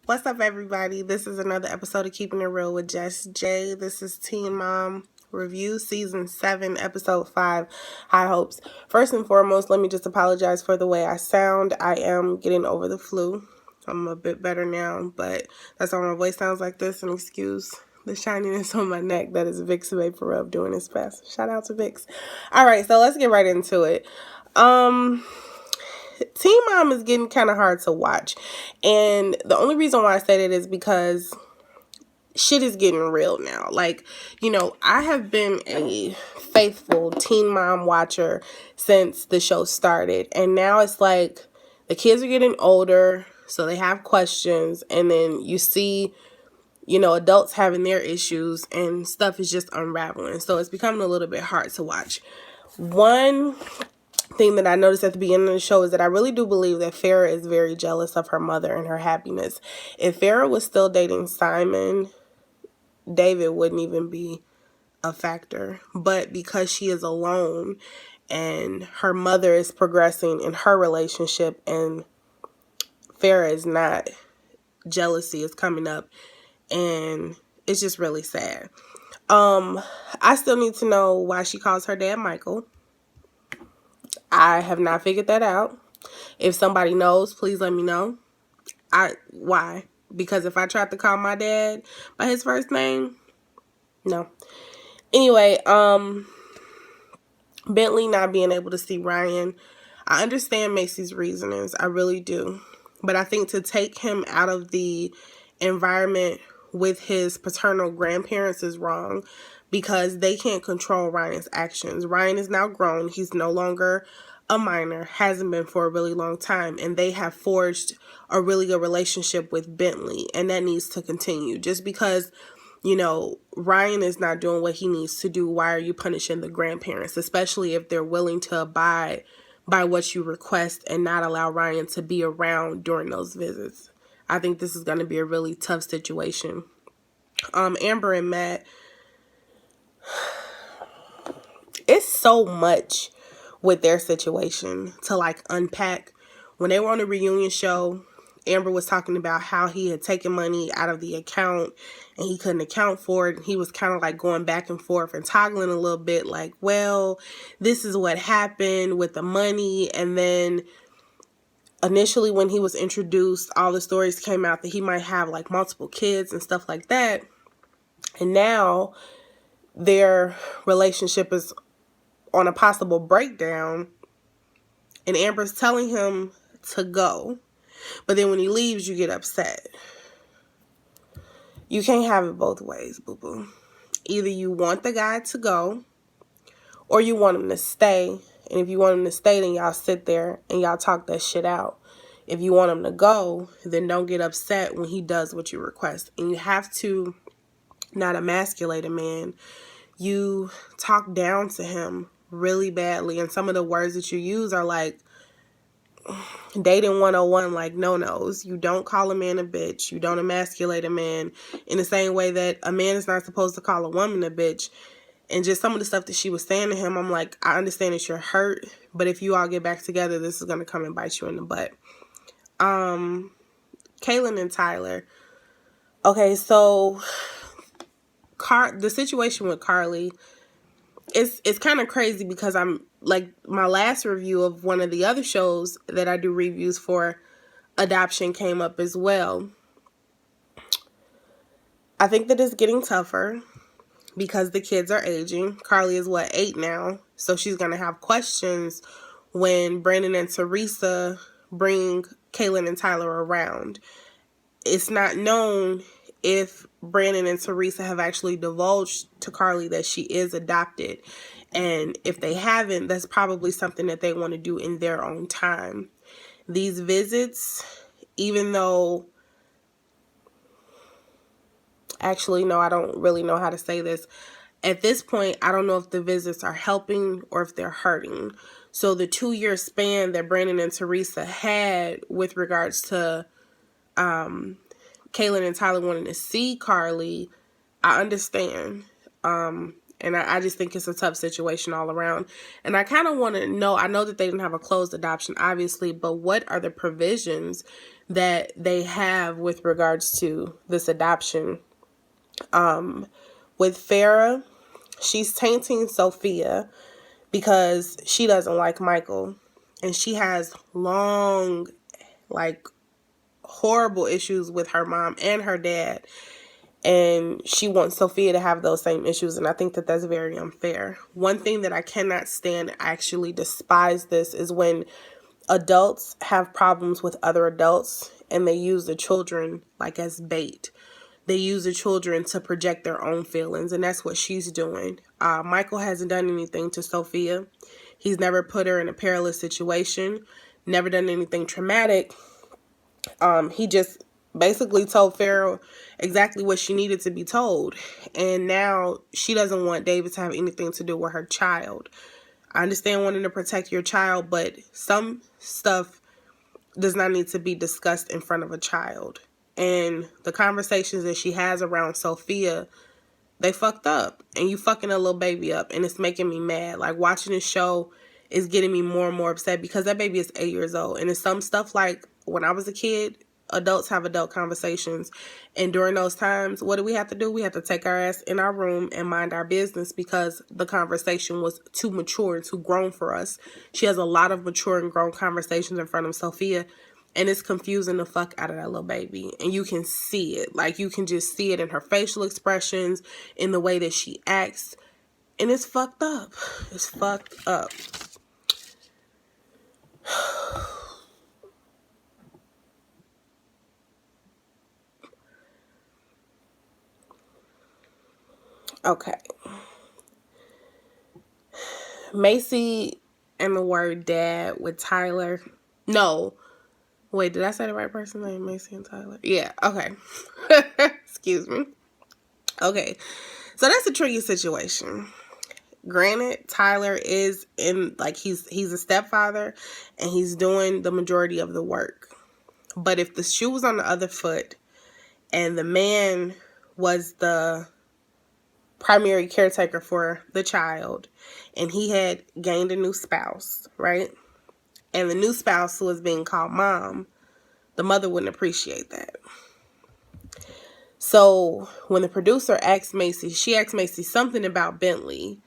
What's up, everybody? This is another episode of Keeping It Real with Jess J. This is Teen Mom Review, Season 7, Episode 5, High Hopes. First and foremost, let me just apologize for the way I sound. I am getting over the flu. I'm a bit better now, but that's why my voice sounds like this, and excuse the shininess on my neck. That is Vicks Vapor Rub doing its best. Shout out to Vicks. All right, so let's get right into it. Teen Mom is getting kind of hard to watch. And the only reason why I said it is because shit is getting real now. Like, I have been a faithful Teen Mom watcher since the show started. And now it's like the kids are getting older, so they have questions. And then you see, adults having their issues and stuff is just unraveling. So it's becoming a little bit hard to watch. One thing that I noticed at the beginning of the show is that I really do believe that Farrah is very jealous of her mother and her happiness. If Farrah was still dating Simon, David wouldn't even be a factor. But because she is alone and her mother is progressing in her relationship and Farrah is not, jealousy is coming up, and it's just really sad. I still need to know why she calls her dad Michael. I have not figured that out. If somebody knows, please let me know. Why? Because if I tried to call my dad by his first name, no. Anyway, Bentley not being able to see Ryan, I understand Macy's reasonings. I really do. But I think to take him out of the environment with his paternal grandparents is wrong, because they can't control Ryan's actions. Ryan is now grown. He's no longer a minor, hasn't been for a really long time, and they have forged a really good relationship with Bentley, and that needs to continue. Just because, Ryan is not doing what he needs to do, why are you punishing the grandparents, especially if they're willing to abide by what you request and not allow Ryan to be around during those visits? I think this is going to be a really tough situation. Amber and Matt, it's so much with their situation to unpack. When they were on the reunion show, Amber was talking about how he had taken money out of the account and he couldn't account for it. He was kind of going back and forth and toggling a little bit well, this is what happened with the money. And then initially when he was introduced, all the stories came out that he might have multiple kids and stuff like that. And now their relationship is on a possible breakdown, and Amber's telling him to go, but then when he leaves, you get upset. You can't have it both ways, boo-boo. Either you want the guy to go, or you want him to stay, and if you want him to stay, then y'all sit there and y'all talk that shit out. If you want him to go, then don't get upset when he does what you request. And you have to not emasculate a man. You talk down to him really badly, and some of the words that you use are dating 101, no-nos. You don't call a man a bitch. You don't emasculate a man in the same way that a man is not supposed to call a woman a bitch. And just some of the stuff that she was saying to him, I'm I understand that you're hurt, but if you all get back together, this is going to come and bite you in the butt. Kaylin and Tyler. Okay, so the situation with Carly, it's kind of crazy because I'm my last review of one of the other shows that I do reviews for, adoption, came up as well. I think that it's getting tougher because the kids are aging. Carly is 8 now, so she's gonna have questions when Brandon and Teresa bring Kaylin and Tyler around. It's not known if Brandon and Teresa have actually divulged to Carly that she is adopted. And if they haven't, that's probably something that they want to do in their own time. These visits, even though, actually, no, I don't really know how to say this. At this point, I don't know if the visits are helping or if they're hurting. So the 2-year span that Brandon and Teresa had with regards to Kaylin and Tyler wanting to see Carly, I understand. And I just think it's a tough situation all around. And I kind of want to know, I know that they didn't have a closed adoption, obviously, but what are the provisions that they have with regards to this adoption. With Farrah, she's tainting Sophia because she doesn't like Michael. And she has long, like, horrible issues with her mom and her dad. And she wants Sophia to have those same issues. And I think that that's very unfair. One thing that I cannot stand, I actually despise this, is when adults have problems with other adults and they use the children like as bait. They use the children to project their own feelings, and that's what she's doing. Michael hasn't done anything to Sophia. He's never put her in a perilous situation, never done anything traumatic. He just basically told Farrah exactly what she needed to be told. And now she doesn't want David to have anything to do with her child. I understand wanting to protect your child, but some stuff does not need to be discussed in front of a child. And the conversations that she has around Sophia, they fucked up. And you fucking a little baby up. And it's making me mad. Like, watching this show is getting me more and more upset because that baby is 8 years old. And it's some stuff like when I was a kid, adults have adult conversations. And during those times, what do? We have to take our ass in our room and mind our business because the conversation was too mature and too grown for us. She has a lot of mature and grown conversations in front of Sophia. And it's confusing the fuck out of that little baby. And you can see it. Like, you can just see it in her facial expressions, in the way that she acts. And it's fucked up. It's fucked up. Okay. Macy and the word dad with Tyler. No. Wait, did I say the right person's name? Macy and Tyler? Yeah, okay. Excuse me. Okay. So that's a tricky situation. Granted, Tyler is in, like, he's a stepfather and he's doing the majority of the work. But if the shoe was on the other foot and the man was the primary caretaker for the child and he had gained a new spouse, right? And the new spouse was being called mom, the mother wouldn't appreciate that. So when the producer asked Macy, she asked Macy something about Bentley.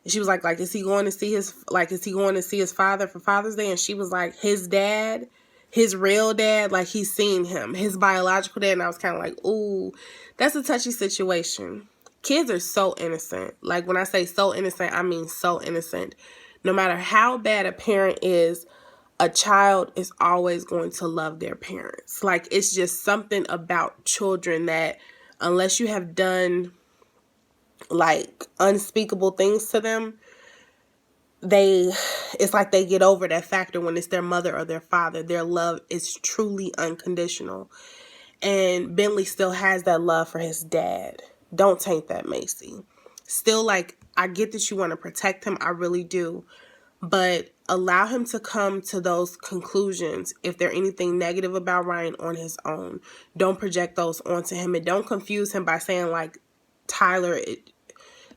And she was like, is he going to see his father for Father's Day? And she was like, his dad, his real dad, like, he's seen him, his biological dad. And I was kind of like, ooh, that's a touchy situation. Kids are so innocent. Like, when I say so innocent, I mean so innocent. No matter how bad a parent is, a child is always going to love their parents. Like, it's just something about children that, unless you have done, like, unspeakable things to them, it's like they get over that factor when it's their mother or their father. Their love is truly unconditional. And Bentley still has that love for his dad. Don't taint that, Macy. Still, like, I get that you want to protect him. I really do. But allow him to come to those conclusions if there's anything negative about Ryan on his own. Don't project those onto him. And don't confuse him by saying, like, Tyler.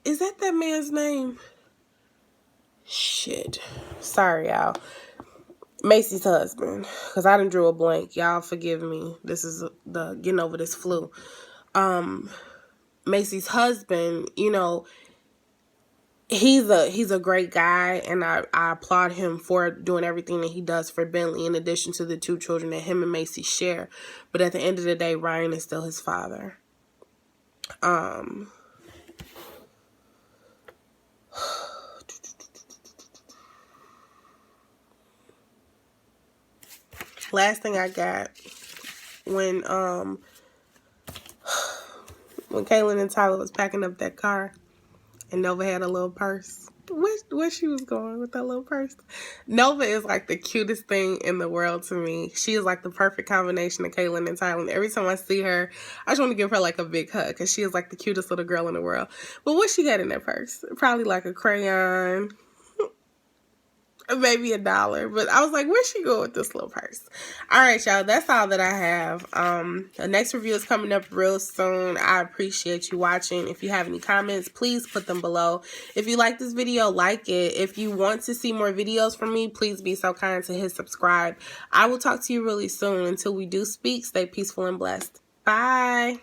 Is that man's name? Shit. Sorry, y'all. Macy's husband. Because I done drew a blank. Y'all forgive me. This is the getting over this flu. Macy's husband, you know, he's a great guy, and I applaud him for doing everything that he does for Bentley, in addition to the 2 children that him and Macy share. But at the end of the day, Ryan is still his father. Last thing I got, when Kaylin and Tyler was packing up that car and Nova had a little purse. Where she was going with that little purse. Nova is like the cutest thing in the world to me. She is like the perfect combination of Kaylin and Tyler. Every time I see her, I just want to give her like a big hug because she is like the cutest little girl in the world. But what she got in that purse? Probably like a crayon, maybe $1. But I was like, where's she going with this little purse? All right, y'all, that's all that I have. The next review is coming up real soon. I appreciate you watching. If you have any comments, please put them below. If you like this video, like it. If you want to see more videos from me, please be so kind to hit subscribe. I will talk to you really soon. Until we do speak, stay peaceful and blessed. Bye.